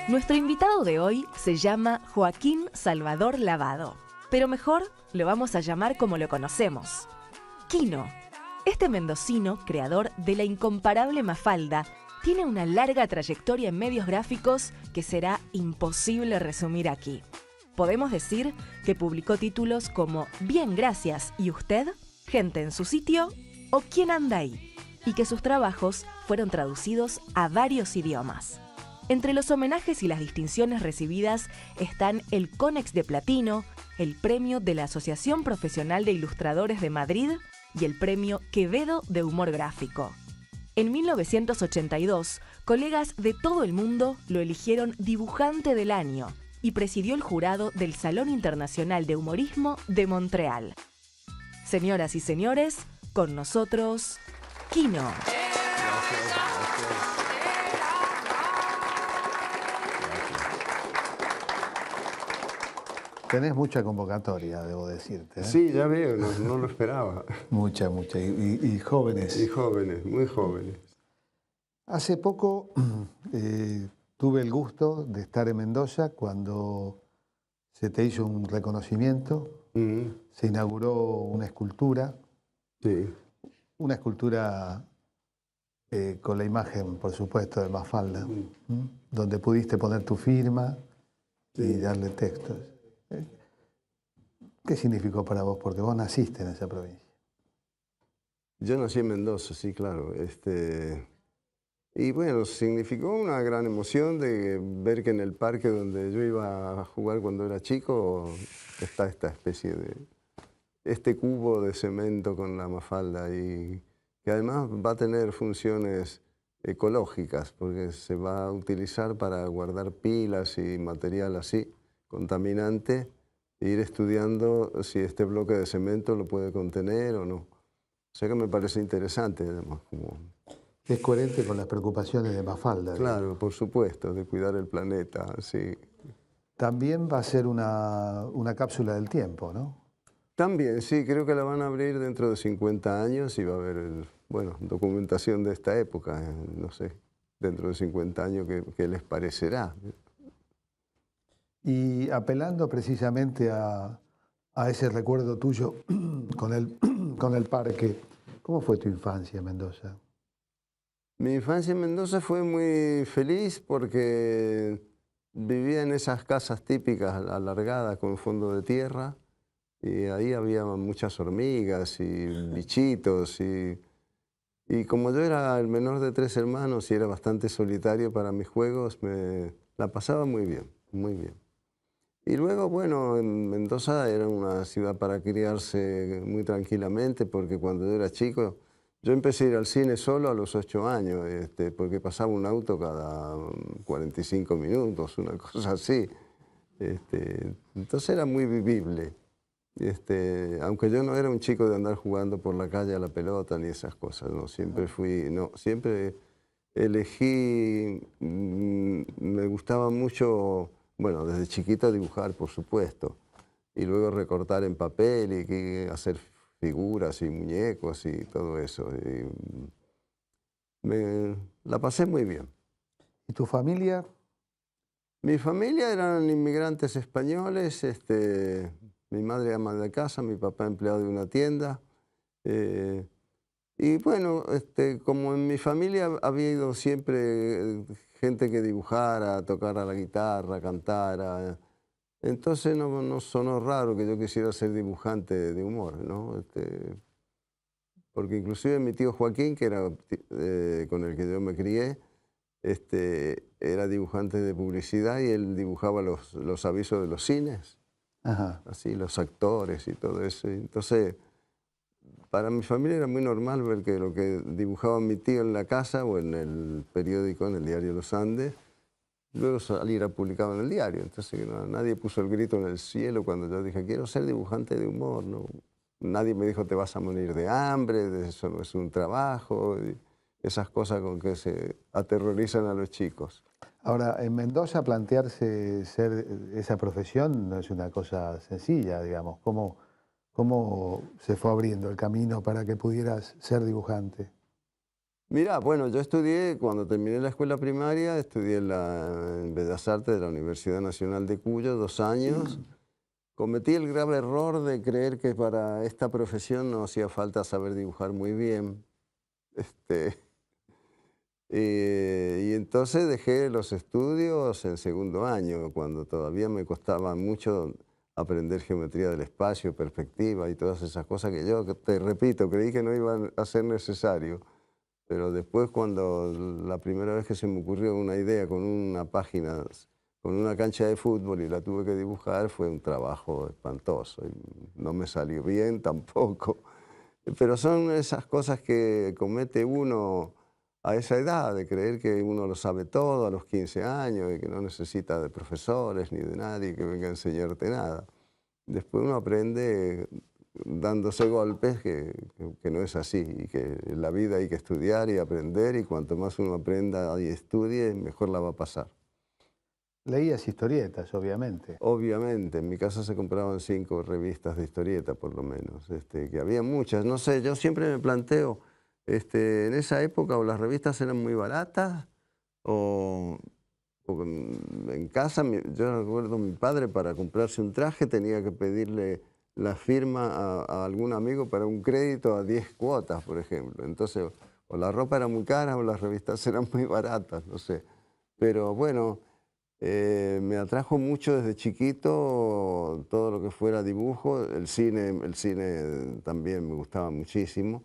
Nuestro invitado de hoy se llama Joaquín Salvador Lavado, pero mejor lo vamos a llamar como lo conocemos, Quino. Este mendocino, creador de la incomparable Mafalda, tiene una larga trayectoria en medios gráficos que será imposible resumir aquí. Podemos decir que publicó títulos como Bien, gracias, ¿y usted?, Gente en su sitio o ¿Quién anda ahí?, y que sus trabajos fueron traducidos a varios idiomas. Entre los homenajes y las distinciones recibidas están el Conex de Platino, el Premio de la Asociación Profesional de Ilustradores de Madrid y el Premio Quevedo de Humor Gráfico. En 1982, colegas de todo el mundo lo eligieron dibujante del año y presidió el jurado del Salón Internacional de Humorismo de Montreal. Señoras y señores, con nosotros, Quino. Tenés mucha convocatoria, debo decirte, ¿eh? Sí, ya veo, no lo esperaba. Mucha. Y jóvenes. Y jóvenes, muy jóvenes. Hace poco tuve el gusto de estar en Mendoza cuando se te hizo un reconocimiento. Se inauguró una escultura. Sí. Una escultura con la imagen, por supuesto, de Mafalda, donde pudiste poner tu firma y darle textos. ¿Qué significó para vos? Porque vos naciste en esa provincia. Yo nací en Mendoza, sí, claro. Y bueno, significó una gran emoción de ver que en el parque donde yo iba a jugar cuando era chico está esta especie de... este cubo de cemento con la Mafalda y que además va a tener funciones ecológicas porque se va a utilizar para guardar pilas y material así, contaminante, e ir estudiando si este bloque de cemento lo puede contener o no. O sea que me parece interesante, además. Es coherente con las preocupaciones de Mafalda. Claro, digamos. por supuesto, de cuidar el planeta, sí. También va a ser una cápsula del tiempo, ¿no? También, sí, creo que la van a abrir dentro de 50 años y va a haber, bueno, documentación de esta época, no sé, dentro de 50 años qué les parecerá. Y apelando precisamente a ese recuerdo tuyo con el parque, ¿cómo fue tu infancia en Mendoza? Mi infancia en Mendoza fue muy feliz porque vivía en esas casas típicas alargadas con fondo de tierra y ahí había muchas hormigas y bichitos y como yo era el menor de 3 hermanos y era bastante solitario para mis juegos, la pasaba muy bien, muy bien. Y luego, bueno, en Mendoza era una ciudad para criarse muy tranquilamente porque cuando yo era chico, yo empecé a ir al cine solo a los 8 años, porque pasaba un auto cada 45 minutos, una cosa así. Entonces era muy vivible. Aunque yo no era un chico de andar jugando por la calle a la pelota ni esas cosas, no, siempre elegí, me gustaba mucho... Bueno, desde chiquito dibujar, por supuesto, y luego recortar en papel y hacer figuras y muñecos y todo eso. La pasé muy bien. ¿Y tu familia? Mi familia eran inmigrantes españoles, mi madre ama de casa, mi papá empleado de una tienda. Y bueno, como en mi familia había ido siempre gente que dibujara, tocara la guitarra, cantara, entonces no sonó raro que yo quisiera ser dibujante de humor, ¿no? Porque inclusive mi tío Joaquín, que era con el que yo me crié, era dibujante de publicidad y él dibujaba los avisos de los cines, así, los actores y todo eso. Entonces, para mi familia era muy normal ver que lo que dibujaba mi tío en la casa o en el periódico, en el diario Los Andes, luego saliera publicado en el diario. Entonces nadie puso el grito en el cielo cuando yo dije, quiero ser dibujante de humor, ¿no? Nadie me dijo, te vas a morir de hambre, eso no es un trabajo, y esas cosas con que se aterrorizan a los chicos. Ahora, en Mendoza plantearse ser esa profesión no es una cosa sencilla, digamos. ¿Cómo se fue abriendo el camino para que pudieras ser dibujante? Mirá, bueno, yo estudié, cuando terminé la escuela primaria, estudié en Bellas Artes de la Universidad Nacional de Cuyo, 2 años. Cometí el grave error de creer que para esta profesión no hacía falta saber dibujar muy bien. Este, y entonces dejé los estudios en segundo año, cuando todavía me costaba mucho aprender geometría del espacio, perspectiva y todas esas cosas que yo, te repito, creí que no iban a ser necesario. Pero después, cuando la primera vez que se me ocurrió una idea con una página, con una cancha de fútbol y la tuve que dibujar, fue un trabajo espantoso. Y no me salió bien tampoco. Pero son esas cosas que comete uno a esa edad, de creer que uno lo sabe todo a los 15 años y que no necesita de profesores ni de nadie que venga a enseñarte nada. Después uno aprende dándose golpes que no es así y que en la vida hay que estudiar y aprender, y cuanto más uno aprenda y estudie, mejor la va a pasar. Leías historietas, obviamente. Obviamente, en mi casa se compraban 5 revistas de historieta, por lo menos, que había muchas. No sé, yo siempre me planteo, en esa época o las revistas eran muy baratas o en casa, yo recuerdo mi padre, para comprarse un traje tenía que pedirle la firma a algún amigo para un crédito a 10 cuotas, por ejemplo. Entonces, o la ropa era muy cara o las revistas eran muy baratas, no sé. Pero bueno, me atrajo mucho desde chiquito todo lo que fuera dibujo. El cine también me gustaba muchísimo,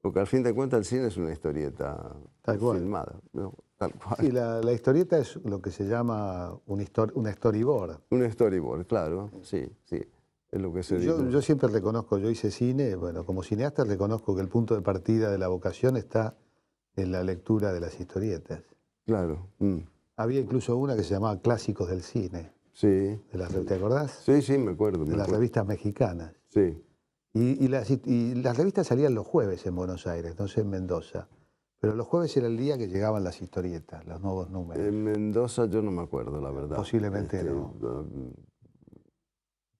porque al fin de cuentas el cine es una historieta Tal cual. filmada, ¿no? Tal cual. Sí, la historieta es lo que se llama una storyboard. Un storyboard, claro, sí, sí, es lo que se dice. Yo siempre reconozco, yo hice cine, bueno, como cineasta reconozco que el punto de partida de la vocación está en la lectura de las historietas. Claro. Había incluso una que se llamaba Clásicos del Cine. Sí. ¿Te acordás? Sí, sí, me acuerdo. De las revistas mexicanas. Sí. Y las revistas salían los jueves en Buenos Aires, no sé en Mendoza. Pero los jueves era el día que llegaban las historietas, los nuevos números. En Mendoza yo no me acuerdo, la verdad. Posiblemente no.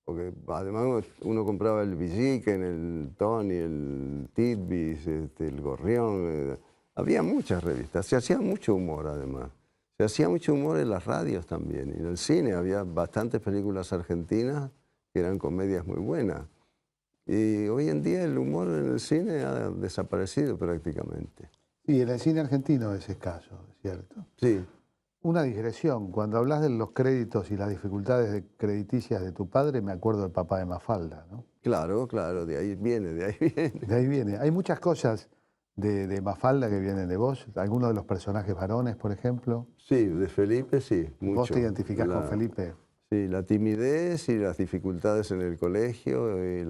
Porque además uno compraba el Villiquen, el Tony, el Titbis, el Gorrión. Había muchas revistas. Se hacía mucho humor, además. Se hacía mucho humor en las radios también. Y en el cine había bastantes películas argentinas que eran comedias muy buenas. Y hoy en día el humor en el cine ha desaparecido prácticamente. Sí, en el cine argentino es escaso, ¿cierto? Sí. Una digresión. Cuando hablas de los créditos y las dificultades crediticias de tu padre, me acuerdo del papá de Mafalda, ¿no? Claro, claro, de ahí viene, de ahí viene. De ahí viene. Hay muchas cosas de Mafalda que vienen de vos. Algunos de los personajes varones, por ejemplo. Sí, de Felipe sí, mucho. ¿Vos te identificás con Felipe? Sí, la timidez y las dificultades en el colegio y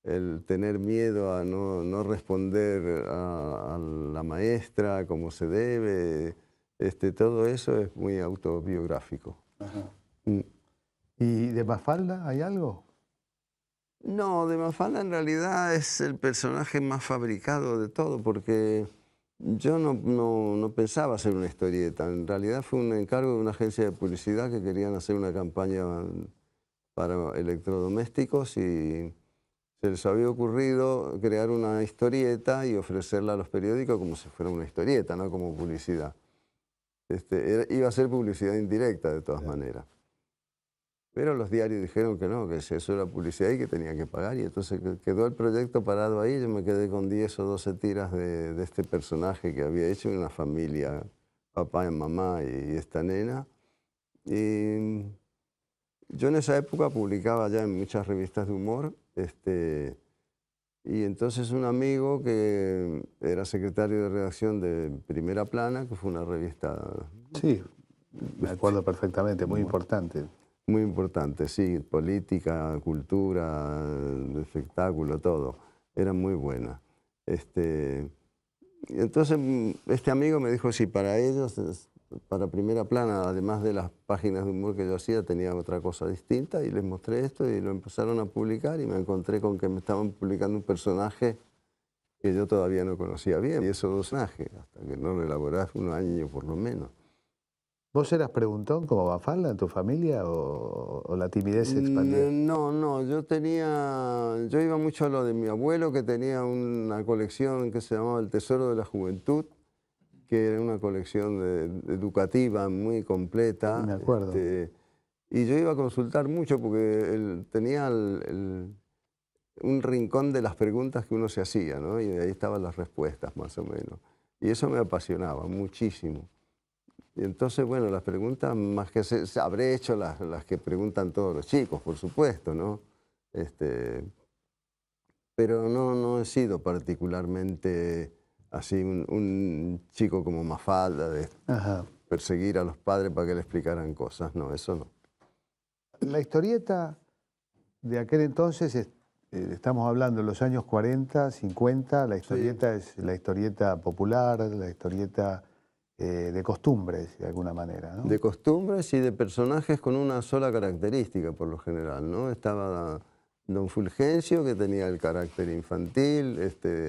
el tener miedo a no responder a la maestra como se debe, todo eso es muy autobiográfico. Ajá. ¿Y de Mafalda hay algo? No, de Mafalda en realidad es el personaje más fabricado de todo, porque yo no pensaba hacer una historieta. En realidad fue un encargo de una agencia de publicidad que querían hacer una campaña para electrodomésticos y se les había ocurrido crear una historieta y ofrecerla a los periódicos como si fuera una historieta, no como publicidad. Iba a ser publicidad indirecta de todas maneras. Pero los diarios dijeron que no, que eso era publicidad y que tenía que pagar. Y entonces quedó el proyecto parado ahí. Yo me quedé con 10 o 12 tiras de este personaje que había hecho en una familia, papá y mamá y esta nena. Y yo en esa época publicaba ya en muchas revistas de humor. Y entonces un amigo que era secretario de redacción de Primera Plana, que fue una revista... Sí, me acuerdo perfectamente, muy importante. Muy importante, sí, política, cultura, espectáculo, todo. Era muy buena. Entonces, este amigo me dijo, si para ellos, para Primera Plana, además de las páginas de humor que yo hacía, tenía otra cosa distinta, y les mostré esto y lo empezaron a publicar y me encontré con que me estaban publicando un personaje que yo todavía no conocía bien. Y esos 2 personajes, hasta que no lo elaborás 1 año por lo menos. ¿Vos eras preguntón como Mafalda en tu familia o la timidez se expandía? No, no, yo iba mucho a lo de mi abuelo, que tenía una colección que se llamaba El Tesoro de la Juventud, que era una colección educativa muy completa. Me acuerdo. Y yo iba a consultar mucho porque él tenía un rincón de las preguntas que uno se hacía, ¿no? Y de ahí estaban las respuestas, más o menos. Y eso me apasionaba muchísimo. Y entonces, bueno, las preguntas, más que habré hecho las que preguntan todos los chicos, por supuesto, ¿no? Pero no he sido particularmente así un chico como Mafalda, de Ajá. perseguir a los padres para que le explicaran cosas. No, eso no. La historieta de aquel entonces, estamos hablando de los años 40, 50, la historieta es la historieta popular, la historieta de costumbres, de alguna manera, ¿no? De costumbres y de personajes con una sola característica, por lo general, ¿no? Estaba Don Fulgencio, que tenía el carácter infantil,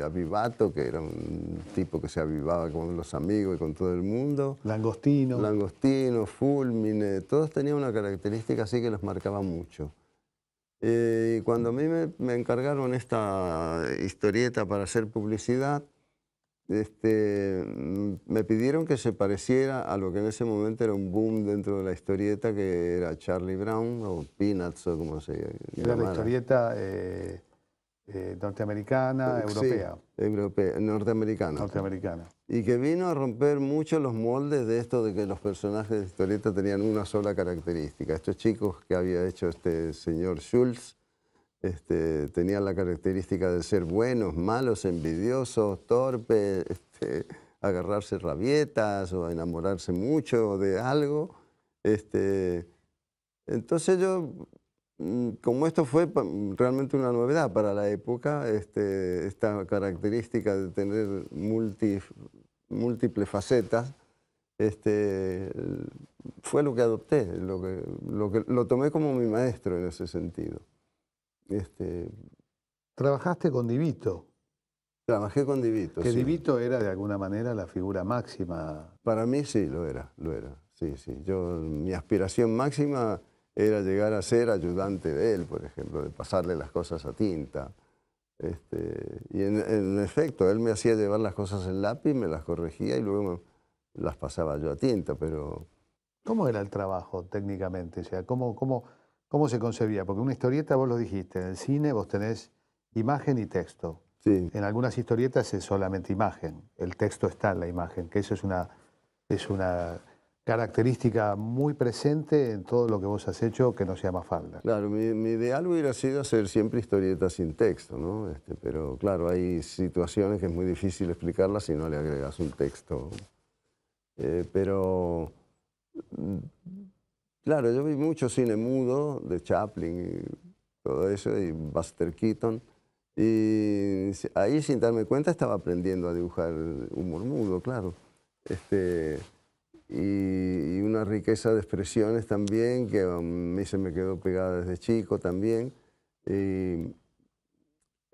Avivato, que era un tipo que se avivaba con los amigos y con todo el mundo. Langostino. Langostino, Fulmine, todos tenían una característica así que los marcaba mucho. Y cuando a mí me encargaron esta historieta para hacer publicidad, me pidieron que se pareciera a lo que en ese momento era un boom dentro de la historieta, que era Charlie Brown o Peanuts o como se Era llamara. la historieta norteamericana, europea. Sí, norteamericana. Norteamericana. Y que vino a romper mucho los moldes de esto de que los personajes de historieta tenían una sola característica. Estos chicos que había hecho este señor Schultz, tenían la característica de ser buenos, malos, envidiosos, torpes, agarrarse rabietas o enamorarse mucho de algo. Entonces yo, como esto fue realmente una novedad para la época, esta característica de tener múltiples facetas, fue lo que adopté, lo tomé como mi maestro en ese sentido. Trabajaste con Di Vito. Trabajé con Di Vito, Que sí. Di Vito era de alguna manera la figura máxima. Para mí sí, lo era, sí, sí. Mi aspiración máxima era llegar a ser ayudante de él, por ejemplo, de pasarle las cosas a tinta. Y en efecto, él me hacía llevar las cosas en lápiz, me las corregía y luego las pasaba yo a tinta, pero... ¿Cómo era el trabajo técnicamente? O sea, ¿cómo se concebía? Porque una historieta, vos lo dijiste, en el cine vos tenés imagen y texto. Sí. En algunas historietas es solamente imagen, el texto está en la imagen, que eso es una característica muy presente en todo lo que vos has hecho que no sea Mafalda. Claro, mi ideal hubiera sido hacer siempre historietas sin texto, ¿no? Pero claro, hay situaciones que es muy difícil explicarlas si no le agregas un texto. Pero... Claro, yo vi mucho cine mudo de Chaplin y todo eso, y Buster Keaton. Y ahí, sin darme cuenta, estaba aprendiendo a dibujar humor mudo, claro. Y una riqueza de expresiones también, que a mí se me quedó pegada desde chico también. Y,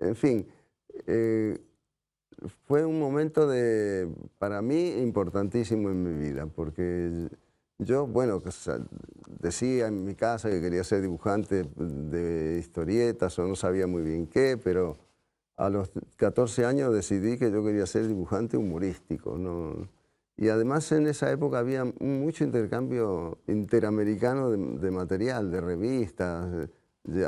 en fin, fue un momento para mí importantísimo en mi vida, porque... Yo, bueno, decía en mi casa que quería ser dibujante de historietas o no sabía muy bien qué, pero a los 14 años decidí que yo quería ser dibujante humorístico, ¿no? Y además en esa época había mucho intercambio interamericano de material, de revistas.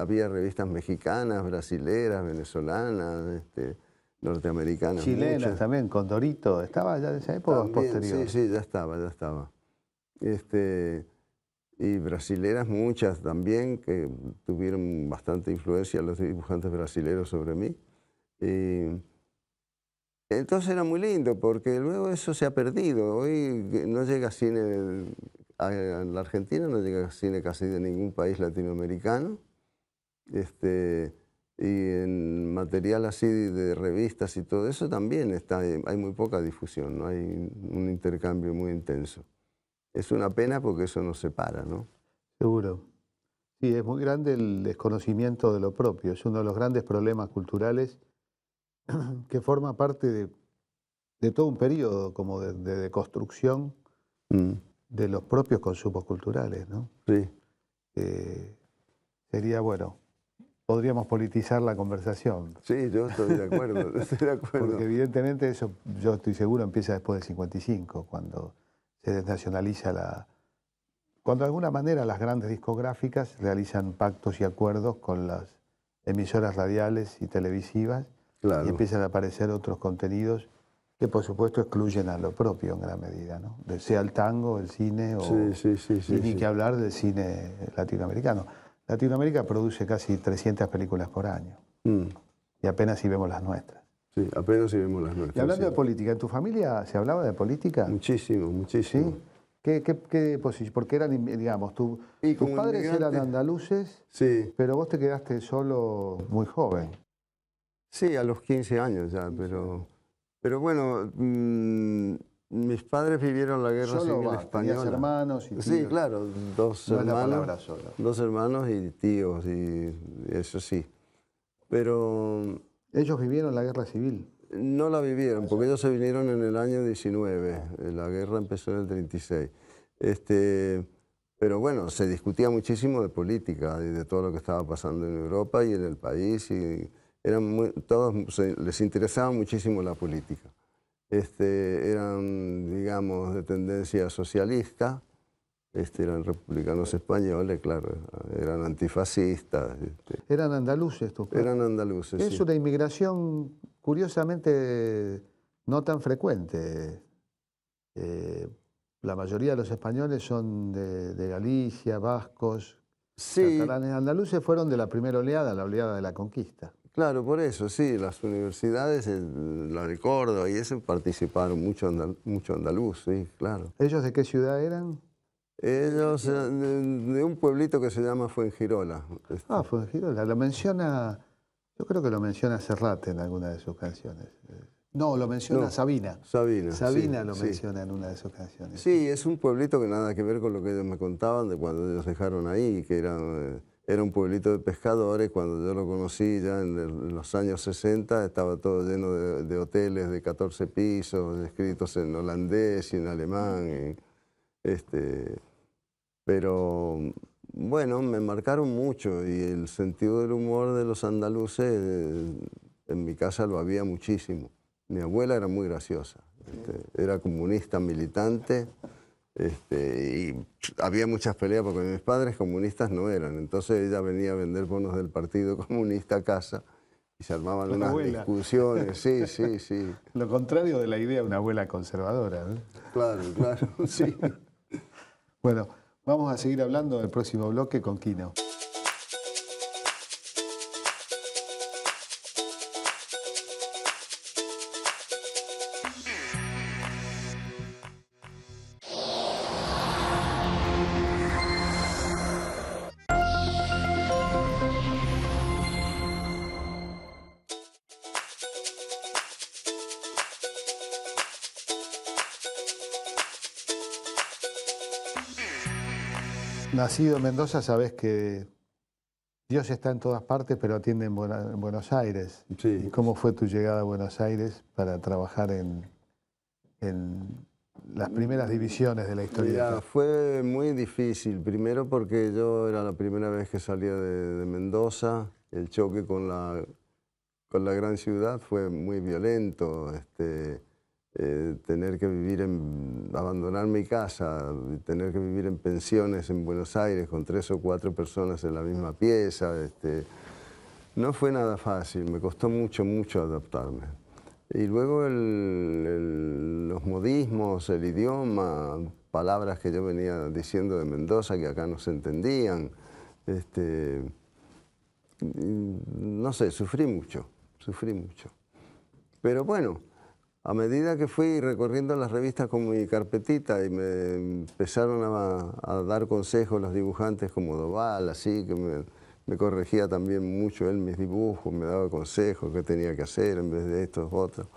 Había revistas mexicanas, brasileras, venezolanas, norteamericanas. Chilenas muchas. también, Condorito. ¿Estaba ya de esa época o posterior? Sí, ya estaba. Y brasileras muchas también, que tuvieron bastante influencia los dibujantes brasileros sobre mí. Entonces era muy lindo, porque luego eso se ha perdido. Hoy no llega cine, en la Argentina no llega cine casi de ningún país latinoamericano. Y en material así de revistas y todo eso también hay muy poca difusión, no hay un intercambio muy intenso. Es una pena porque eso nos separa, ¿no? Seguro. Sí, es muy grande el desconocimiento de lo propio. Es uno de los grandes problemas culturales que forma parte de todo un periodo como de construcción de los propios consumos culturales, ¿no? Sí. Sería, bueno, podríamos politizar la conversación. Sí, yo estoy de acuerdo, estoy de acuerdo. Porque evidentemente eso, yo estoy seguro, empieza después del 55, cuando se desnacionaliza cuando de alguna manera las grandes discográficas realizan pactos y acuerdos con las emisoras radiales y televisivas, Claro. y empiezan a aparecer otros contenidos que por supuesto excluyen a lo propio en gran medida, ¿no? Sea el tango, el cine, y ni que hablar del cine latinoamericano. Latinoamérica produce casi 300 películas por año, y apenas si vemos las nuestras. Sí, apenas si vemos las nuestras. Y hablando de política, ¿en tu familia se hablaba de política? Muchísimo, muchísimo. ¿Sí? ¿Qué posición? Porque eran, digamos, tus padres eran andaluces, sí, pero vos te quedaste solo muy joven. Sí, a los 15 años ya, pero bueno, mis padres vivieron la guerra civil española. ¿Tenías hermanos y tíos? Sí, claro, dos no hermanos. Es la palabra sola. Dos hermanos y tíos, y eso sí. Pero ¿Ellos vivieron la guerra civil? no la vivieron, porque ellos se vinieron en el año 19. La guerra empezó en el 36. Pero bueno, se discutía muchísimo de política y de todo lo que estaba pasando en Europa y en el país. Y todos les interesaba muchísimo la política. Eran, digamos, de tendencia socialista. Eran republicanos españoles, claro, eran antifascistas. ¿Eran andaluces tus padres? Eran andaluces, Es sí. una inmigración curiosamente no tan frecuente. La mayoría de los españoles son de Galicia, vascos, Sí, catalanes. Andaluces fueron de la primera oleada, la oleada de la conquista. claro, por eso, sí, las universidades, la de Córdoba y eso, participaron mucho andaluz, sí, claro. ¿Ellos de qué ciudad eran? Ellos de un pueblito que se llama Fuengirola. Fuengirola. Lo menciona, yo creo que lo menciona Serrat en alguna de sus canciones. No, lo menciona Sabina. Sabina. Sabina sí, lo sí. menciona en una de sus canciones. Sí, es un pueblito que nada que ver con lo que ellos me contaban de cuando ellos dejaron ahí, que era un pueblito de pescadores. Cuando yo lo conocí ya en los años 60, estaba todo lleno de hoteles de 14 pisos, escritos en holandés y en alemán. Pero bueno, me marcaron mucho y el sentido del humor de los andaluces en mi casa lo había muchísimo. Mi abuela era muy graciosa, era comunista, militante, y había muchas peleas porque mis padres comunistas no eran. Entonces ella venía a vender bonos del Partido Comunista a casa y se armaban unas discusiones. Sí, sí, sí. Lo contrario de la idea de una abuela conservadora, ¿no? Claro, claro, sí. Bueno, vamos a seguir hablando del próximo bloque con Quino. Nacido en Mendoza, sabés que Dios está en todas partes, pero atiende en Buenos Aires. Sí. ¿Y cómo fue tu llegada a Buenos Aires para trabajar en las primeras divisiones de la historieta? Mira, fue muy difícil. Primero porque yo era la primera vez que salía de Mendoza. El choque con la gran ciudad fue muy violento. Tener que abandonar mi casa, tener que vivir en pensiones en Buenos Aires con 3 o 4 personas en la misma pieza, no fue nada fácil, me costó mucho, mucho adaptarme. Y luego los modismos, el idioma, palabras que yo venía diciendo de Mendoza que acá no se entendían, no sé, sufrí mucho. Pero bueno, a medida que fui recorriendo las revistas con mi carpetita y me empezaron a dar consejos los dibujantes como Doval, así, que me corregía también mucho él mis dibujos, me daba consejos qué tenía que hacer en vez de estos otros.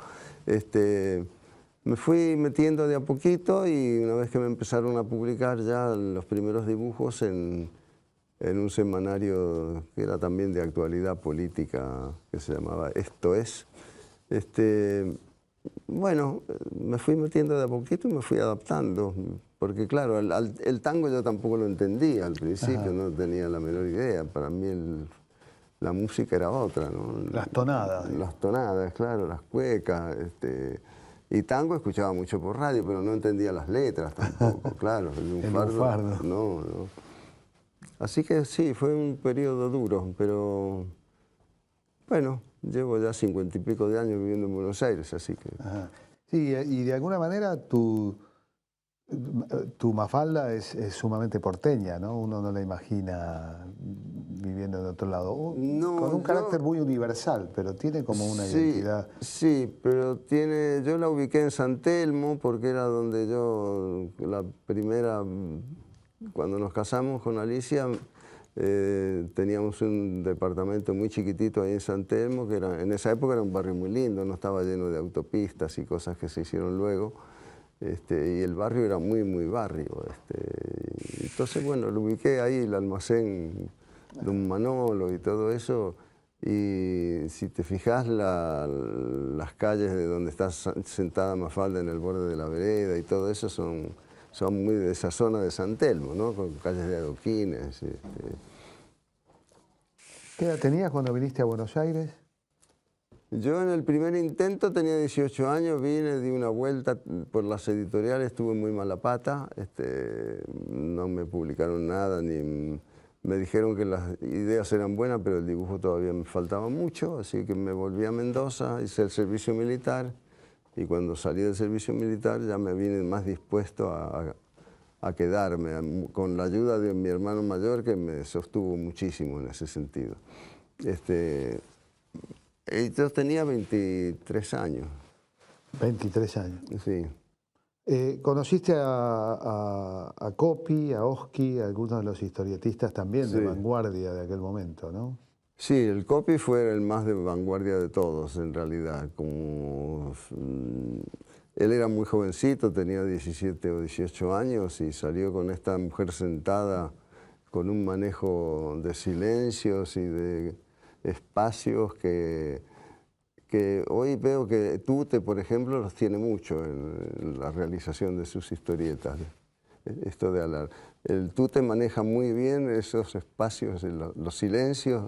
Me fui metiendo de a poquito y una vez que me empezaron a publicar ya los primeros dibujos en un semanario que era también de actualidad política, que se llamaba Esto Es, bueno, me fui metiendo de a poquito y me fui adaptando. porque claro, el tango yo tampoco lo entendía al principio, no tenía la menor idea. Para mí la música era otra, ¿no? Las tonadas. Las tonadas, claro, las cuecas. Y tango escuchaba mucho por radio, pero no entendía las letras tampoco, claro. El lunfardo. No. Así que sí, fue un periodo duro, pero bueno, llevo ya 50 y pico de años viviendo en Buenos Aires, así que... Ajá. Sí, y de alguna manera tu Mafalda es sumamente porteña, ¿no? Uno no la imagina viviendo en otro lado. No, con un carácter muy universal, pero tiene como una identidad. Sí, pero yo la ubiqué en San Telmo porque era donde yo, la primera, cuando nos casamos con Alicia, teníamos un departamento muy chiquitito ahí en San Telmo, que en esa época era un barrio muy lindo, no estaba lleno de autopistas y cosas que se hicieron luego. Y el barrio era muy barrio. Entonces, bueno, lo ubiqué ahí, el almacén de un Manolo y todo eso. Y si te fijas, las calles de donde está sentada Mafalda en el borde de la vereda y todo eso son muy de esa zona de San Telmo, ¿no? Con calles de adoquines. ¿Qué edad tenías cuando viniste a Buenos Aires? Yo en el primer intento tenía 18 años, vine, di una vuelta por las editoriales, tuve muy mala pata, no me publicaron nada, ni me dijeron que las ideas eran buenas, pero el dibujo todavía me faltaba mucho, así que me volví a Mendoza, hice el servicio militar, y cuando salí del servicio militar ya me vine más dispuesto a quedarme, con la ayuda de mi hermano mayor que me sostuvo muchísimo en ese sentido. Yo tenía 23 años. 23 años. Sí. ¿Conociste a Coppi, a Oski, a algunos de los historietistas también de vanguardia de aquel momento, no? Sí, el Coppi fue el más de vanguardia de todos, en realidad. Él era muy jovencito, tenía 17 o 18 años y salió con esta mujer sentada con un manejo de silencios y de espacios que hoy veo que Tute, por ejemplo, los tiene mucho en la realización de sus historietas. Esto de hablar. El Tute maneja muy bien esos espacios, los silencios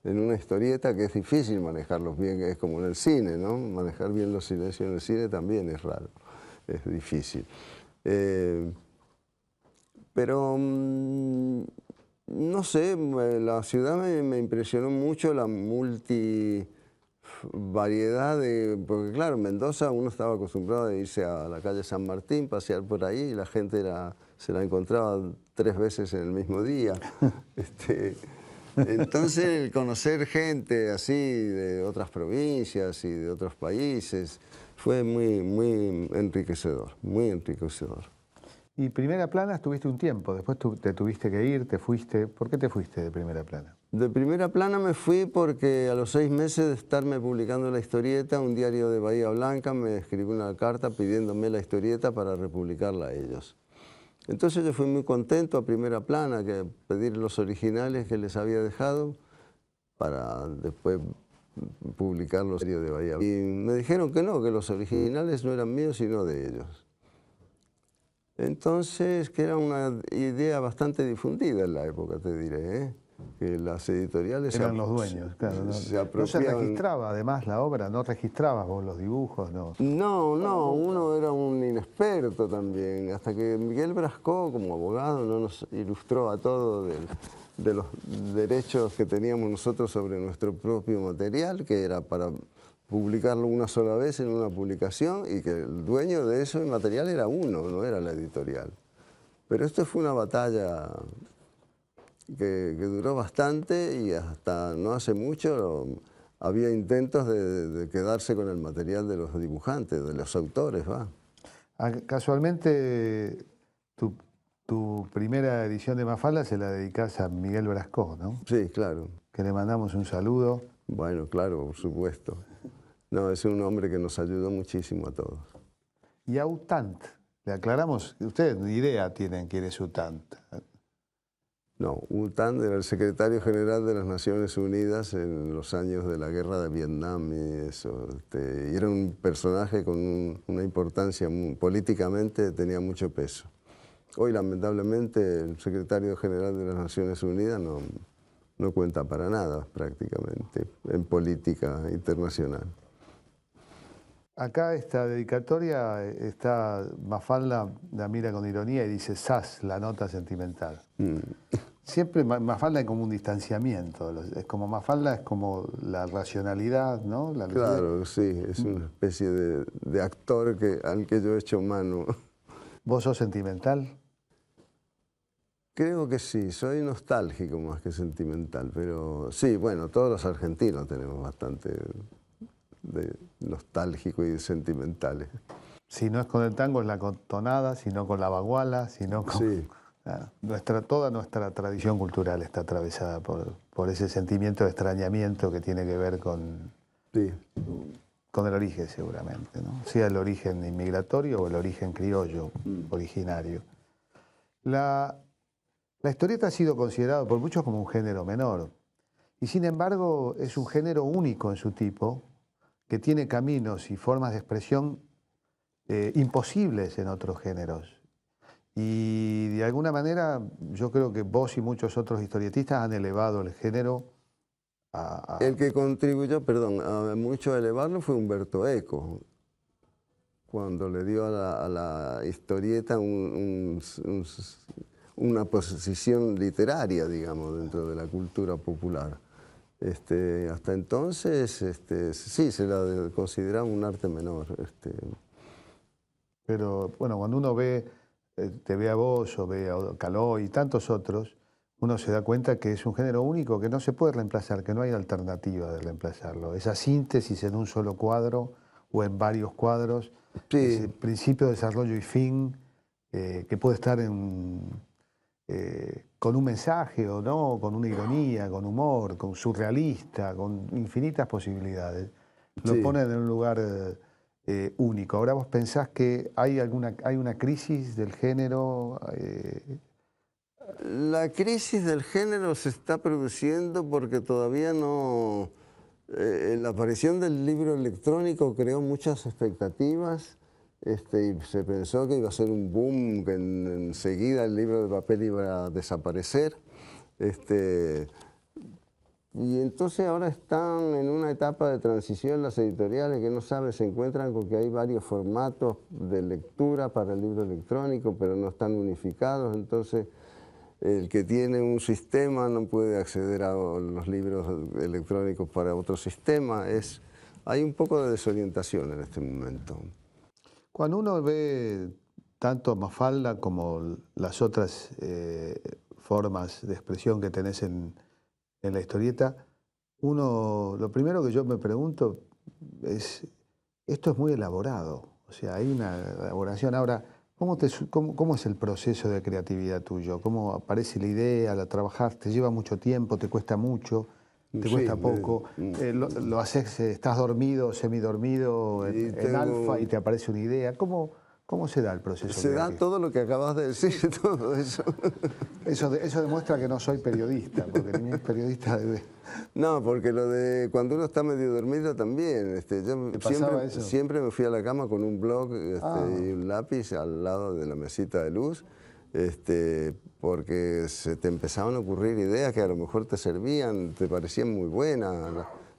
en una historieta, que es difícil manejarlos bien, es como en el cine, ¿no? Manejar bien los silencios en el cine también es raro, es difícil. Pero no sé, la ciudad me impresionó mucho, la multivariedad porque claro, en Mendoza uno estaba acostumbrado a irse a la calle San Martín, pasear por ahí, y la gente se la encontraba 3 veces en el mismo día. Entonces, el conocer gente así de otras provincias y de otros países fue muy enriquecedor, muy enriquecedor. Y Primera Plana estuviste un tiempo, después te tuviste que ir, te fuiste. ¿Por qué te fuiste de Primera Plana? De Primera Plana me fui porque a los 6 meses de estarme publicando la historieta, un diario de Bahía Blanca me escribió una carta pidiéndome la historieta para republicarla a ellos. Entonces yo fui muy contento a Primera Plana, que pedir los originales que les había dejado para después publicar los diarios de Bahía Blanca. Y me dijeron que no, que los originales no eran míos sino de ellos. Entonces, que era una idea bastante difundida en la época, te diré, ¿eh? Que las editoriales eran los dueños, claro. No se registraba además la obra, no registrabas vos los dibujos, ¿no? No, uno era un inexperto también, hasta que Miguel Brascó, como abogado, no nos ilustró a todos de los derechos que teníamos nosotros sobre nuestro propio material, que era para publicarlo una sola vez en una publicación y que el dueño de ese material era uno, no era la editorial. Pero esto fue una batalla que duró bastante y hasta no hace mucho había intentos de quedarse con el material de los dibujantes, de los autores, ¿va? Casualmente, tu primera edición de Mafalda se la dedicás a Miguel Brascó, ¿no? Sí, claro. Que le mandamos un saludo. Bueno, claro, por supuesto. No, es un hombre que nos ayudó muchísimo a todos. Y a Utant, le aclaramos, ustedes ni idea tienen quién es Utant. No, Utant era el secretario general de las Naciones Unidas en los años de la guerra de Vietnam y eso. Y era un personaje con una importancia, políticamente tenía mucho peso. Hoy, lamentablemente, el secretario general de las Naciones Unidas no cuenta para nada, prácticamente, en política internacional. Acá esta dedicatoria está, Mafalda la mira con ironía y dice, ¡zas! La nota sentimental. Siempre Mafalda es como un distanciamiento, es como Mafalda es como la racionalidad, ¿no? La claro, sí, es una especie de actor al que yo he hecho mano. ¿Vos sos sentimental? Creo que sí, soy nostálgico más que sentimental, pero sí, bueno, todos los argentinos tenemos bastante de nostálgico y sentimentales. Si no es con el tango, es la tonada, si no con la baguala, si no con... Sí. Toda nuestra tradición cultural está atravesada por ese sentimiento de extrañamiento que tiene que ver con el origen, seguramente, ¿no? Sea el origen inmigratorio o el origen criollo originario. La historieta ha sido considerada por muchos como un género menor, y sin embargo es un género único en su tipo, que tiene caminos y formas de expresión imposibles en otros géneros. Y de alguna manera yo creo que vos y muchos otros historietistas han elevado el género a... El que contribuyó, perdón, mucho a elevarlo fue Umberto Eco, cuando le dio a la historieta una posición literaria, digamos, dentro de la cultura popular. Hasta entonces, sí, se la consideraba un arte menor. Pero bueno, cuando uno te ve a vos o ve a Caló y tantos otros, uno se da cuenta que es un género único, que no se puede reemplazar, que no hay alternativa de reemplazarlo. Esa síntesis en un solo cuadro o en varios cuadros, sí. Ese principio, desarrollo y fin, que puede estar con un mensaje o no, con una ironía, con humor, con surrealista, con infinitas posibilidades. Lo ponen en un lugar único. Ahora vos pensás que hay una crisis del género. La crisis del género se está produciendo porque todavía no... la aparición del libro electrónico creó muchas expectativas. Y se pensó que iba a ser un boom, que enseguida el libro de papel iba a desaparecer. Y entonces ahora están en una etapa de transición las editoriales que no saben, se encuentran con que hay varios formatos de lectura para el libro electrónico, pero no están unificados. Entonces el que tiene un sistema no puede acceder a los libros electrónicos para otro sistema. Hay un poco de desorientación en este momento. Cuando uno ve tanto Mafalda como las otras formas de expresión que tenés en la historieta, lo primero que yo me pregunto es, esto es muy elaborado, o sea, hay una elaboración. Ahora, ¿cómo es el proceso de creatividad tuyo? ¿Cómo aparece la idea, la trabajás? ¿Te lleva mucho tiempo, te cuesta mucho? ¿Te cuesta poco? ¿Lo haces, estás dormido, semidormido, en alfa y te aparece una idea? ¿Cómo se da el proceso? Se da todo lo que acabas de decir, todo eso. Eso demuestra que no soy periodista, porque ni es periodista debe... No, porque cuando uno está medio dormido también. Yo siempre me fui a la cama con un blog y un lápiz al lado de la mesita de luz, porque se te empezaban a ocurrir ideas que a lo mejor te servían, te parecían muy buenas.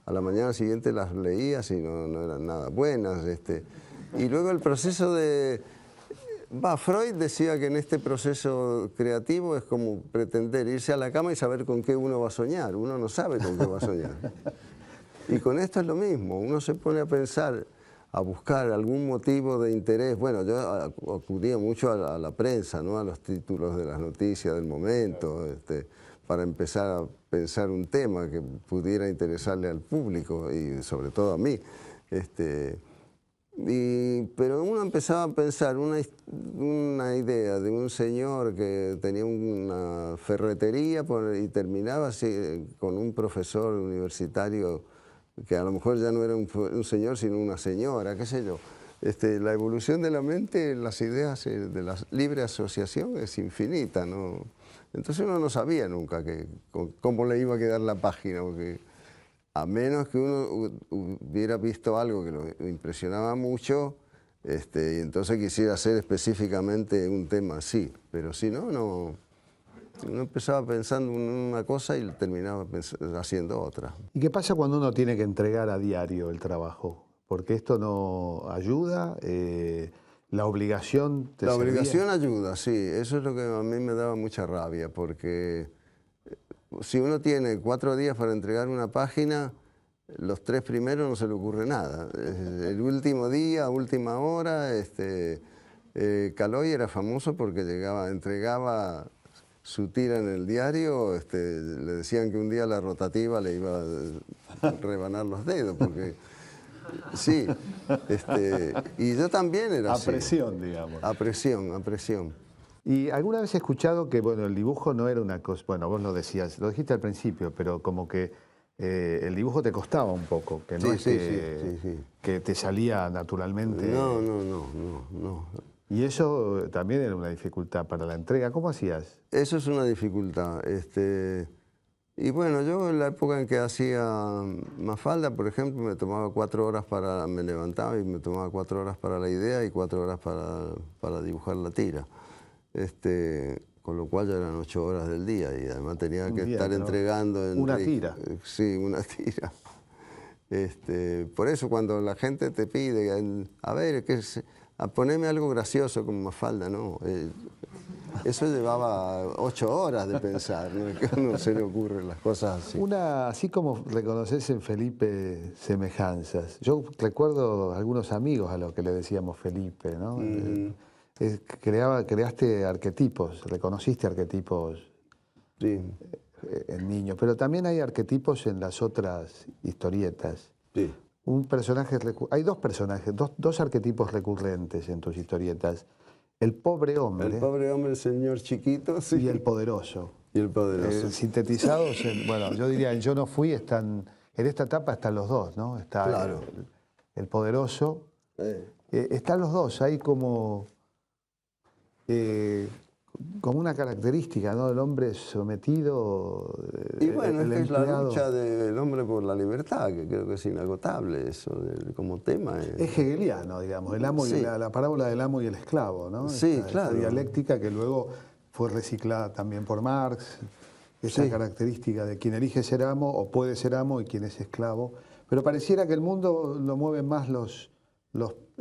A la mañana siguiente las leías y no eran nada buenas. Y luego el proceso de... Freud decía que en este proceso creativo es como pretender irse a la cama y saber con qué uno va a soñar. Uno no sabe con qué va a soñar. Y con esto es lo mismo. Uno se pone a pensar, a buscar algún motivo de interés. Bueno, yo acudía mucho a la prensa, ¿no? A los títulos de las noticias del momento, para empezar a pensar un tema que pudiera interesarle al público y sobre todo a mí. Pero uno empezaba a pensar una idea de un señor que tenía una ferretería y terminaba así, con un profesor universitario que a lo mejor ya no era un señor sino una señora, qué sé yo. La evolución de la mente, las ideas de la libre asociación es infinita, ¿no? Entonces uno no sabía nunca cómo le iba a quedar la página, porque a menos que uno hubiera visto algo que lo impresionaba mucho, Y entonces quisiera hacer específicamente un tema así, pero si no, no empezaba pensando en una cosa y terminaba haciendo otra. ¿Y qué pasa cuando uno tiene que entregar a diario el trabajo? Porque esto no ayuda, la obligación te La servía. obligación ayuda, sí, eso es lo que a mí me daba mucha rabia, porque si uno tiene 4 días para entregar una página, los 3 primeros no se le ocurre nada. El último día, última hora, Caloi era famoso porque entregaba su tira en el diario, le decían que un día la rotativa le iba a rebanar los dedos, porque sí, y yo también era así. A presión, digamos. A presión, a presión. Y alguna vez he escuchado que, bueno, el dibujo no era una cosa, bueno, vos lo decías, lo dijiste al principio, pero como que el dibujo te costaba un poco, que no Sí, es que te salía naturalmente. No. Y eso también era una dificultad para la entrega. ¿Cómo hacías? Eso es una dificultad. Y bueno, yo en la época en que hacía Mafalda, por ejemplo, me tomaba 4 horas me levantaba y me tomaba 4 horas para la idea y 4 horas para dibujar la tira. Con lo cual ya eran 8 horas del día y además tenía que estar entregando... ¿Una tira? Sí, una tira. Por eso cuando la gente te pide, a ver, poneme algo gracioso como Mafalda, ¿no? Eso llevaba 8 horas de pensar, ¿no? Que a uno se le ocurren las cosas así. Así como reconoces en Felipe semejanzas. Yo recuerdo algunos amigos a los que le decíamos Felipe, ¿no? Creaste arquetipos, reconociste arquetipos en niños, pero también hay arquetipos en las otras historietas. Sí. Hay 2 personajes, dos arquetipos recurrentes en tus historietas. El pobre hombre. El pobre hombre, el señor chiquito. Sí. Y el poderoso. Y el poderoso. Sintetizados, bueno, yo diría, en Yo no fui, en esta etapa están los 2, ¿no? Está claro. el poderoso. Están los 2, hay como una característica, ¿no? El hombre sometido. Y bueno, es la lucha del hombre por la libertad, que creo que es inagotable eso, como tema. Es hegeliano, digamos, el amo la parábola del amo y el esclavo, ¿no? Sí, claro. Esta dialéctica que luego fue reciclada también por Marx, esa característica de quien elige ser amo o puede ser amo y quien es esclavo. Pero pareciera que el mundo lo mueven más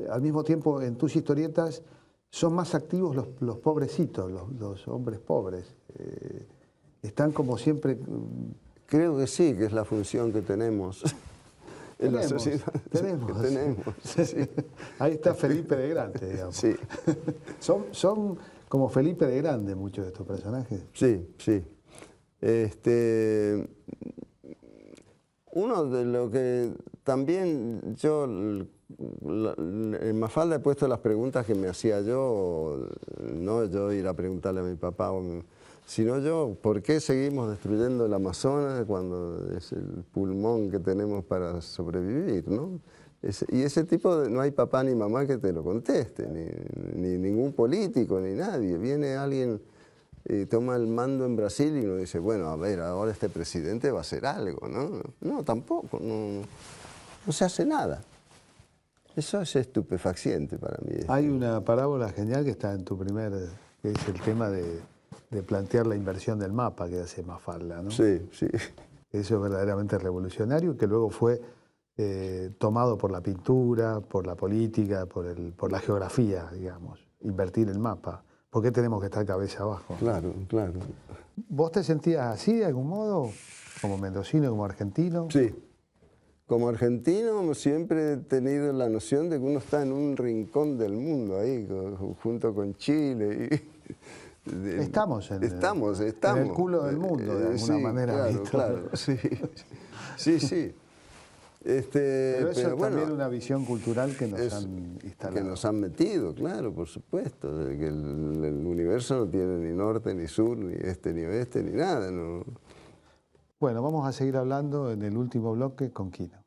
al mismo tiempo en tus historietas son más activos los pobrecitos, los hombres pobres. Están como siempre... Creo que sí, que es la función que tenemos en la sociedad. Tenemos. Sí. Ahí está Felipe de Grande, digamos. Sí. Son como Felipe de Grande muchos de estos personajes. Sí. Uno de lo que también yo... En Mafalda he puesto las preguntas que me hacía yo, no yo ir a preguntarle a mi papá, sino yo, ¿por qué seguimos destruyendo el Amazonas cuando es el pulmón que tenemos para sobrevivir, ¿no? Y ese tipo no hay papá ni mamá que te lo conteste, ni ningún político, ni nadie. Viene alguien y toma el mando en Brasil y uno dice, bueno, a ver, ahora este presidente va a hacer algo, ¿no? No, tampoco, no se hace nada. Eso es estupefaciente para mí. Hay una parábola genial que está en tu que es el tema de plantear la inversión del mapa que hace Mafalda, ¿no? Sí. Eso es verdaderamente revolucionario y que luego fue tomado por la pintura, por la política, por la geografía, digamos. Invertir el mapa. ¿Por qué tenemos que estar cabeza abajo? Claro. ¿Vos te sentías así de algún modo? ¿Como mendocino, como argentino? Sí. Como argentino siempre he tenido la noción de que uno está en un rincón del mundo ahí, junto con Chile. Estamos en el culo del mundo, de alguna manera. Claro, sí. Pero eso es también una visión cultural que nos han instalado. Que nos han metido, claro, por supuesto. De que el universo no tiene ni norte, ni sur, ni este, ni oeste, ni nada, ¿no? Bueno, vamos a seguir hablando en el último bloque con Quino.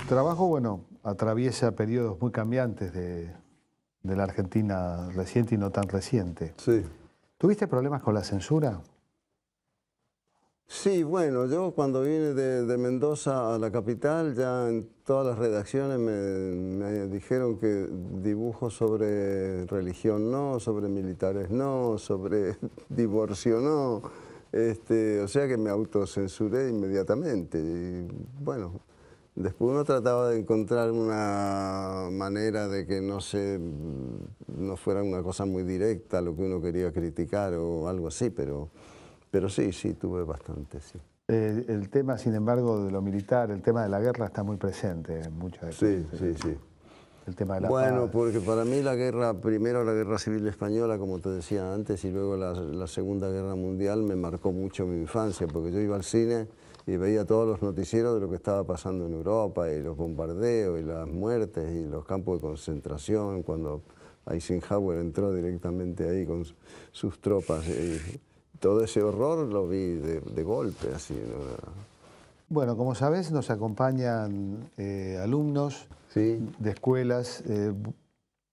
trabajo, bueno, atraviesa periodos muy cambiantes de la Argentina reciente y no tan reciente. Sí. ¿Tuviste problemas con la censura? Sí, bueno, yo cuando vine de Mendoza a la capital, ya en todas las redacciones me dijeron que dibujos sobre religión no, sobre militares no, sobre divorcio no. O sea que me autocensuré inmediatamente. Y bueno, después uno trataba de encontrar una manera de que no fuera una cosa muy directa lo que uno quería criticar o algo así, pero sí, tuve bastante, sí. El tema, sin embargo, de lo militar, el tema de la guerra está muy presente en muchas de Sí. el tema de la Bueno, paz. porque para mí la guerra, primero la Guerra Civil Española, como te decía antes, y luego la Segunda Guerra Mundial me marcó mucho mi infancia, porque yo iba al cine y veía todos los noticieros de lo que estaba pasando en Europa, y los bombardeos, y las muertes, y los campos de concentración, cuando Eisenhower entró directamente ahí con sus tropas. Todo ese horror lo vi de golpe, así, ¿no? Bueno, como sabés, nos acompañan alumnos Sí. de escuelas,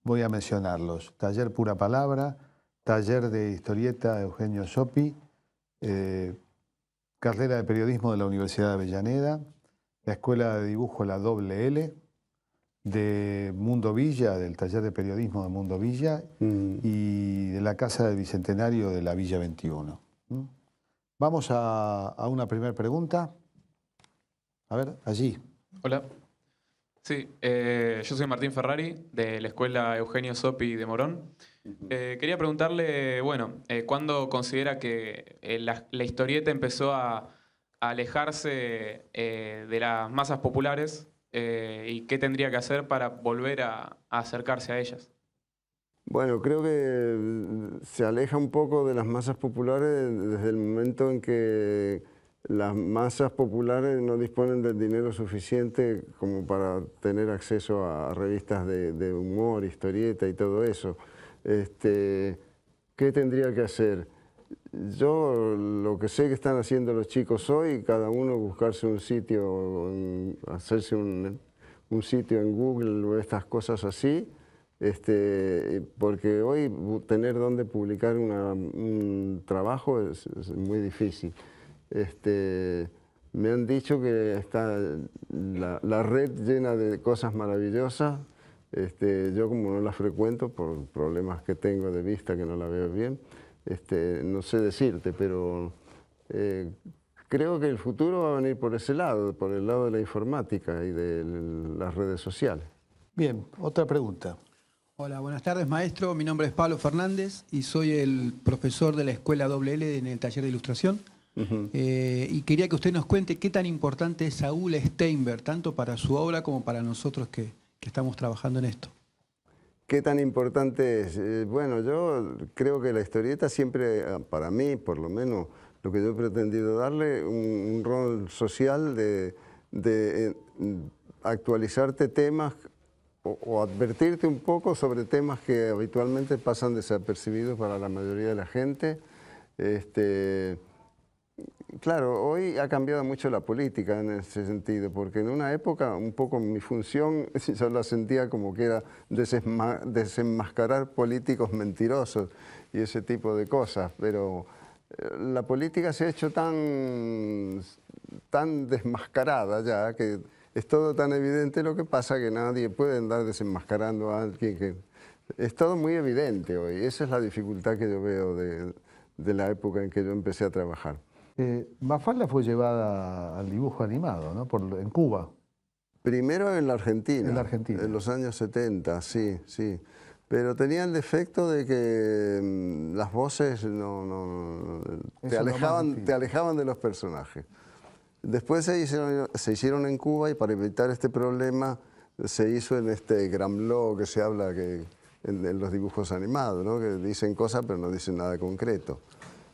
voy a mencionarlos. Taller Pura Palabra, Taller de Historieta Eugenio Sopi, Carrera de Periodismo de la Universidad de Avellaneda, la Escuela de Dibujo La Doble L, de Mundo Villa, del Taller de Periodismo de Mundo Villa, y de la Casa del Bicentenario de la Villa 21. Vamos a una primera pregunta. A ver, allí. Hola. Sí, yo soy Martín Ferrari, de la Escuela Eugenio Sopi de Morón. Quería preguntarle, bueno, ¿cuándo considera que la historieta empezó a alejarse de las masas populares y qué tendría que hacer para volver a acercarse a ellas? Bueno, creo que se aleja un poco de las masas populares desde el momento en que las masas populares no disponen del dinero suficiente como para tener acceso a revistas de humor, historieta y todo eso. ¿Qué tendría que hacer? Yo lo que sé que están haciendo los chicos hoy, cada uno buscarse un sitio, hacerse un sitio en Google o estas cosas así, porque hoy tener dónde publicar un trabajo es muy difícil. Me han dicho que está la red llena de cosas maravillosas. Yo como no la frecuento por problemas que tengo de vista que no la veo bien, no sé decirte, pero creo que el futuro va a venir por ese lado, por el lado de la informática y de las redes sociales. Bien, otra pregunta. Hola, buenas tardes, maestro. Mi nombre es Pablo Fernández y soy el profesor de la Escuela WL en el taller de ilustración. Y quería que usted nos cuente qué tan importante es Saúl Steinberg, tanto para su obra como para nosotros que estamos trabajando en esto. ¿Qué tan importante es? Bueno, yo creo que la historieta siempre, para mí por lo menos, lo que yo he pretendido darle, un rol social de actualizarte temas o advertirte un poco sobre temas que habitualmente pasan desapercibidos para la mayoría de la gente. Claro, hoy ha cambiado mucho la política en ese sentido, porque en una época un poco mi función yo la sentía como que era desenmascarar políticos mentirosos y ese tipo de cosas, pero la política se ha hecho tan desmascarada ya que es todo tan evidente lo que pasa que nadie puede andar desenmascarando a alguien que... Es todo muy evidente hoy, esa es la dificultad que yo veo de la época en que yo empecé a trabajar. Mafalda fue llevada al dibujo animado, ¿no? En Cuba. Primero en la Argentina. En la Argentina. En los años 70, sí, sí. Pero tenía el defecto de que las voces te alejaban de los personajes. Después se hicieron en Cuba y para evitar este problema se hizo en este gran blog que se habla en los dibujos animados, ¿no? Que dicen cosas pero no dicen nada concreto.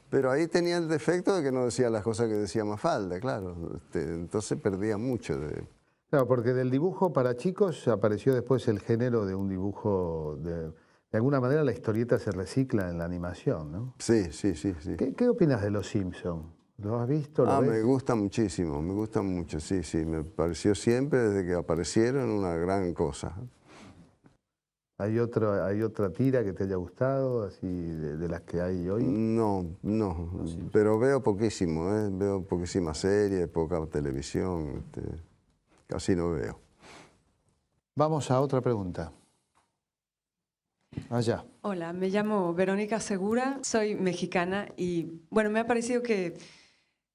Pero ahí tenía el defecto de que no decía las cosas que decía Mafalda, claro. Entonces perdía mucho. Claro, porque del dibujo para chicos apareció después el género de un dibujo... De alguna manera la historieta se recicla en la animación, ¿no? Sí. ¿Qué opinas de Los Simpson? ¿Lo has visto? ¿Lo ves? Me gusta muchísimo, me gusta mucho, sí, sí. Me pareció siempre, desde que aparecieron, una gran cosa. ¿Hay otra tira que te haya gustado, así de las que hay hoy? No, no, pero veo poquísimo, veo poquísimas series, poca televisión, casi no veo. Vamos a otra pregunta. Allá. Hola, me llamo Verónica Segura, soy mexicana y bueno, me ha parecido que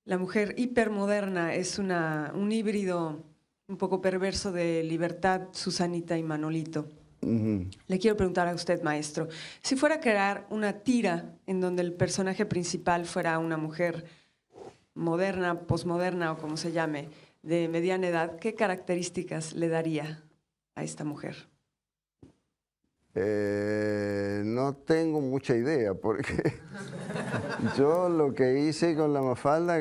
la mujer hipermoderna es un híbrido un poco perverso de Libertad, Susanita y Manolito. Le quiero preguntar a usted, maestro, si fuera a crear una tira en donde el personaje principal fuera una mujer moderna, posmoderna o como se llame, de mediana edad, ¿qué características le daría a esta mujer? No tengo mucha idea, porque yo lo que hice con la Mafalda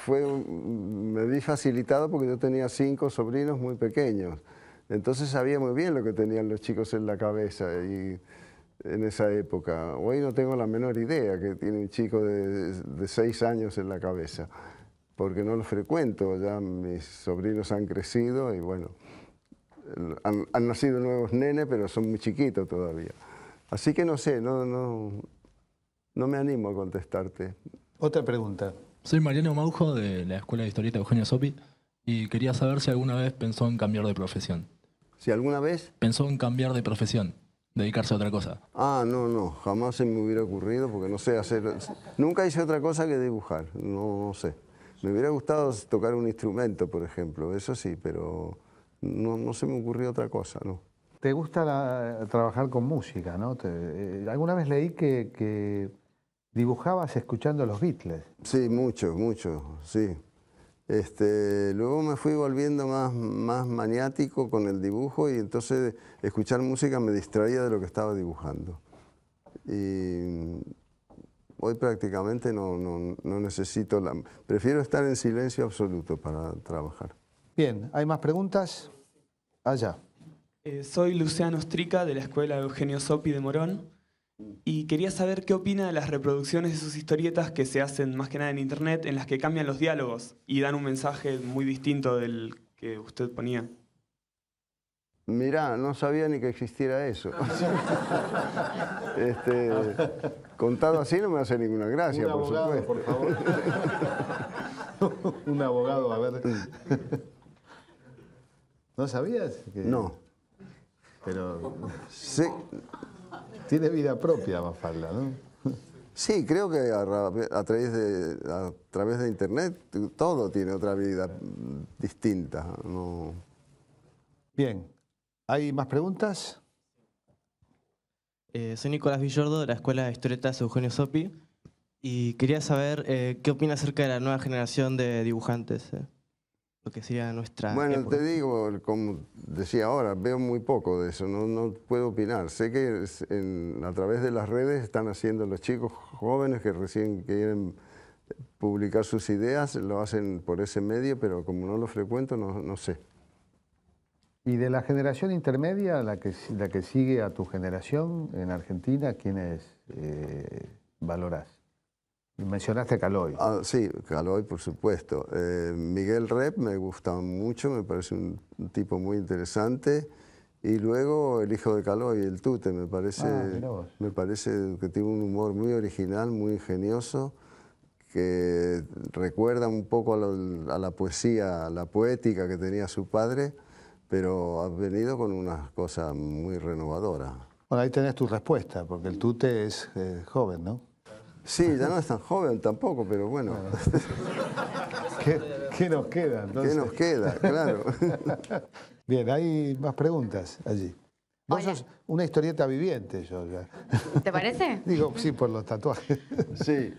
me vi facilitado porque yo tenía 5 sobrinos muy pequeños. Entonces sabía muy bien lo que tenían los chicos en la cabeza y en esa época. Hoy no tengo la menor idea que tiene un chico de 6 años en la cabeza, porque no lo frecuento. Ya mis sobrinos han crecido y bueno, han nacido nuevos nenes, pero son muy chiquitos todavía. Así que no sé, no me animo a contestarte. Otra pregunta. Soy Mariano Maujo de la Escuela de Historieta Eugenio Sopi y quería saber si alguna vez pensó en cambiar de profesión. ¿Si alguna vez? Pensó en cambiar de profesión, dedicarse a otra cosa. No, jamás se me hubiera ocurrido porque no sé hacer... Nunca hice otra cosa que dibujar, no sé. Me hubiera gustado tocar un instrumento, por ejemplo, eso sí, pero no se me ocurrió otra cosa, ¿no? ¿Te gusta trabajar con música, no? Alguna vez leí que dibujabas escuchando a los Beatles. Sí, mucho, sí. Luego me fui volviendo más maniático con el dibujo y entonces escuchar música me distraía de lo que estaba dibujando. Y hoy prácticamente no necesito prefiero estar en silencio absoluto para trabajar. Bien, ¿hay más preguntas? Allá. Soy Luciano Ostrica de la Escuela Eugenio Sopi de Morón y quería saber qué opina de las reproducciones de sus historietas que se hacen más que nada en internet, en las que cambian los diálogos y dan un mensaje muy distinto del que usted ponía. Mirá, no sabía ni que existiera eso. Contado así no me hace ninguna gracia, Un abogado, por supuesto. por favor. Un abogado, a ver. ¿No sabías? No. Pero Sí. tiene vida propia, Mafalda, ¿no? Sí, creo que a través de internet todo tiene otra vida distinta. No. Bien, ¿hay más preguntas? Soy Nicolás Villordo de la Escuela de Historietas Eugenio Sopi y quería saber qué opina acerca de la nueva generación de dibujantes, lo que sería nuestra Bueno, época. te digo, como decía ahora, veo muy poco de eso, no puedo opinar. Sé que a través de las redes están haciendo los chicos jóvenes que recién quieren publicar sus ideas, lo hacen por ese medio, pero como no lo frecuento, no sé. Y de la generación intermedia, la que sigue a tu generación en Argentina, ¿quiénes valorás? Mencionaste a Caloi. Sí, Caloi, por supuesto. Miguel Rep me gusta mucho, me parece un tipo muy interesante. Y luego el hijo de Caloi, el Tute, me parece que tiene un humor muy original, muy ingenioso, que recuerda un poco a la poesía, a la poética que tenía su padre, pero ha venido con unas cosas muy renovadoras. Bueno, ahí tenés tu respuesta, porque el Tute es joven, ¿no? Sí, ya no es tan joven tampoco, pero bueno. ¿Qué nos queda entonces? ¿Qué nos queda? Claro. Bien, hay más preguntas allí. Vos sos una historieta viviente, yo ya. ¿Te parece? Digo, sí, por los tatuajes. Sí.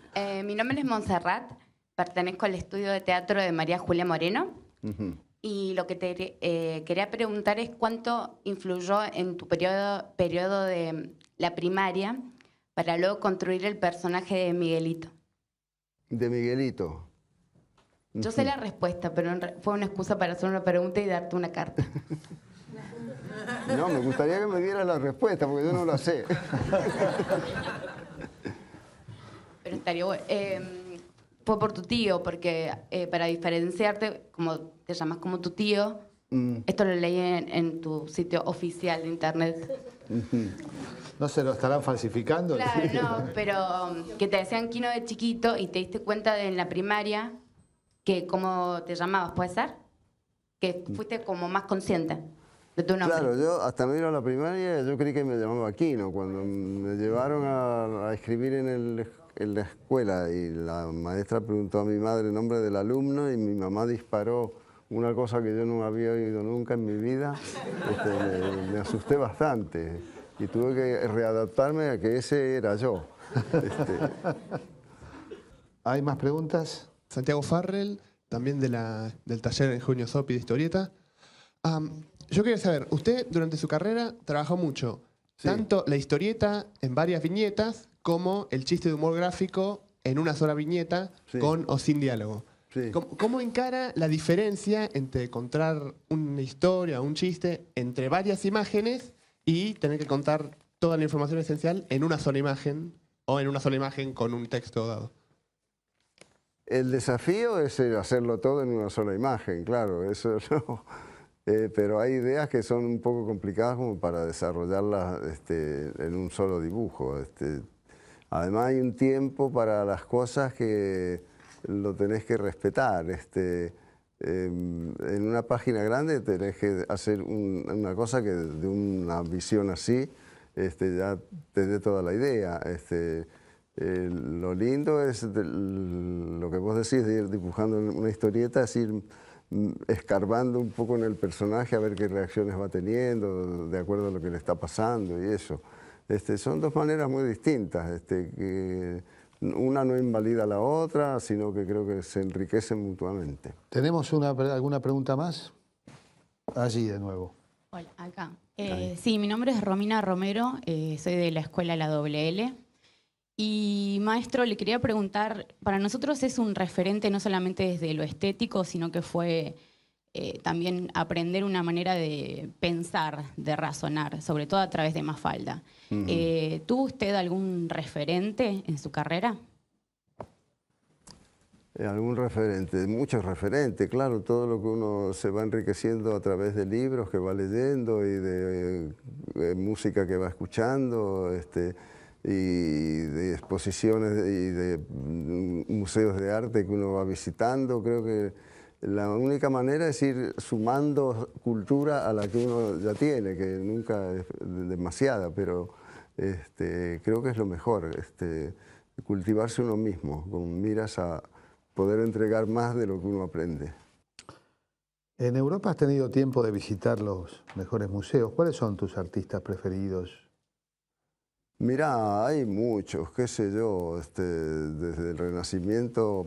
Mi nombre es Montserrat, pertenezco al estudio de teatro de María Julia Moreno. Y lo que te quería preguntar es cuánto influyó en tu periodo de la primaria para luego construir el personaje de Miguelito. De Miguelito. Yo sé la respuesta, pero fue una excusa para hacer una pregunta y darte una carta. No, me gustaría que me dieras la respuesta, porque yo no la sé. Pero estaría bueno. fue por tu tío, porque para diferenciarte, como te llamas como tu tío, esto lo leí en tu sitio oficial de internet. ¿No se lo estarán falsificando? Claro, no, pero que te decían Kino de chiquito y te diste cuenta en la primaria que cómo te llamabas, ¿puede ser? Que fuiste como más consciente de tu nombre. Claro, yo hasta no ir a la primaria yo creí que me llamaba Aquino. Cuando me llevaron a escribir en la escuela y la maestra preguntó a mi madre el nombre del alumno y mi mamá disparó una cosa que yo no había oído nunca en mi vida, me asusté bastante y tuve que readaptarme a que ese era yo. ¿Hay más preguntas? Santiago Farrell, también del taller en Eugenio Sopi de historieta. Yo quería saber, usted durante su carrera trabajó mucho, tanto la historieta en varias viñetas como el chiste de humor gráfico en una sola viñeta, con o sin diálogo. Sí. ¿Cómo encara la diferencia entre contar una historia, un chiste, entre varias imágenes y tener que contar toda la información esencial en una sola imagen o en una sola imagen con un texto dado? El desafío es hacerlo todo en una sola imagen, claro, eso no. Pero hay ideas que son un poco complicadas como para desarrollarlas en un solo dibujo. Además hay un tiempo para las cosas que lo tenés que respetar. En una página grande tenés que hacer una cosa que de una visión así ya te dé toda la idea. Lo lindo es lo que vos decís de ir dibujando una historieta, es ir escarbando un poco en el personaje a ver qué reacciones va teniendo de acuerdo a lo que le está pasando y eso. Son dos maneras muy distintas, que una no invalida a la otra, sino que creo que se enriquecen mutuamente. ¿Tenemos alguna pregunta más? Allí de nuevo. Hola, acá. Sí, mi nombre es Romina Romero, soy de la escuela La WL. Y maestro, le quería preguntar, para nosotros es un referente no solamente desde lo estético, sino que fue también aprender una manera de pensar, de razonar, sobre todo a través de Mafalda. ¿Tuvo usted algún referente en su carrera? Algún referente, muchos referentes, claro, todo lo que uno se va enriqueciendo a través de libros que va leyendo y de música que va escuchando, y de exposiciones y de museos de arte que uno va visitando. Creo que la única manera es ir sumando cultura a la que uno ya tiene, que nunca es demasiada, pero creo que es lo mejor, cultivarse uno mismo, con miras a poder entregar más de lo que uno aprende. En Europa has tenido tiempo de visitar los mejores museos. ¿Cuáles son tus artistas preferidos? Mirá, hay muchos, qué sé yo, desde el Renacimiento,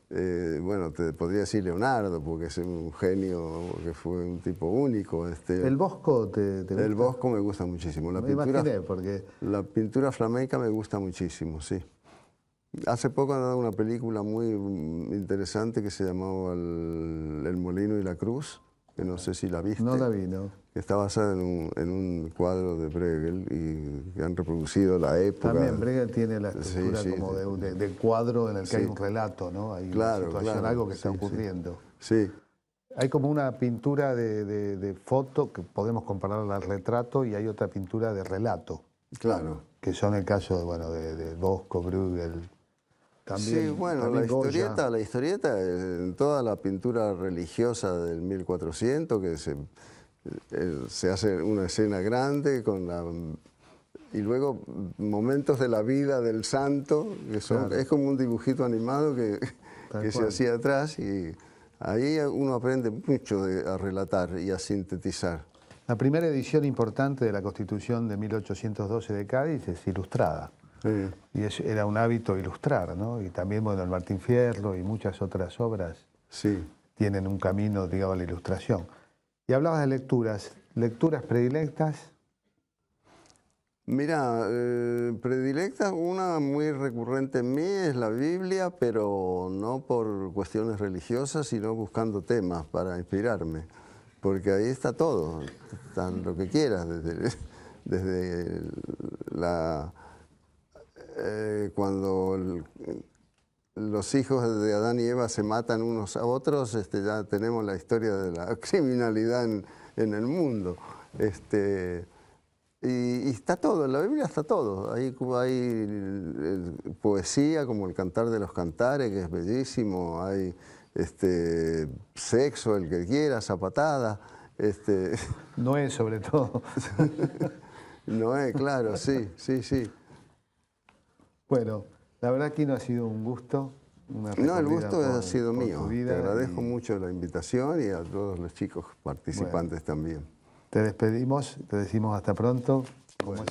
bueno, te podría decir Leonardo, porque es un genio, que fue un tipo único. ¿El Bosco te gusta? El Bosco me gusta muchísimo. Me imaginé, porque... La pintura flamenca me gusta muchísimo, sí. Hace poco han dado una película muy interesante que se llamaba El Molino y la Cruz, que no sé si la viste. No la vi, no. Que está basada en un cuadro de Bruegel y que han reproducido la época. También Bruegel tiene la estructura como de cuadro en el que hay un relato, ¿no? Hay una situación, algo que está ocurriendo. Sí. Hay como una pintura de foto que podemos comparar al retrato y hay otra pintura de relato. Claro. Que son el caso de Bosco, Bruegel. También, sí, bueno, también la historieta, en toda la pintura religiosa del 1400, que se hace una escena grande y luego momentos de la vida del santo, que son, es como un dibujito animado que se hacía atrás, y ahí uno aprende mucho a relatar y a sintetizar. La primera edición importante de la Constitución de 1812 de Cádiz es ilustrada. Sí. Y era un hábito ilustrar, ¿no? Y también, bueno, el Martín Fierro y muchas otras obras tienen un camino, digamos, a la ilustración. Y hablabas de lecturas. ¿Lecturas predilectas? Mira, predilecta, una muy recurrente en mí es la Biblia, pero no por cuestiones religiosas, sino buscando temas para inspirarme. Porque ahí está todo, está lo que quieras, desde cuando los hijos de Adán y Eva se matan unos a otros, ya tenemos la historia de la criminalidad en el mundo. Y está todo, en la Biblia está todo. Hay poesía como el Cantar de los Cantares, que es bellísimo. Hay sexo, el que quiera, zapatada. Noé, sobre todo. Noé, claro, sí. Bueno, la verdad que no ha sido un gusto. No, el gusto ha sido mío. Te agradezco mucho la invitación y a todos los chicos participantes también. Te despedimos, te decimos hasta pronto. Bueno,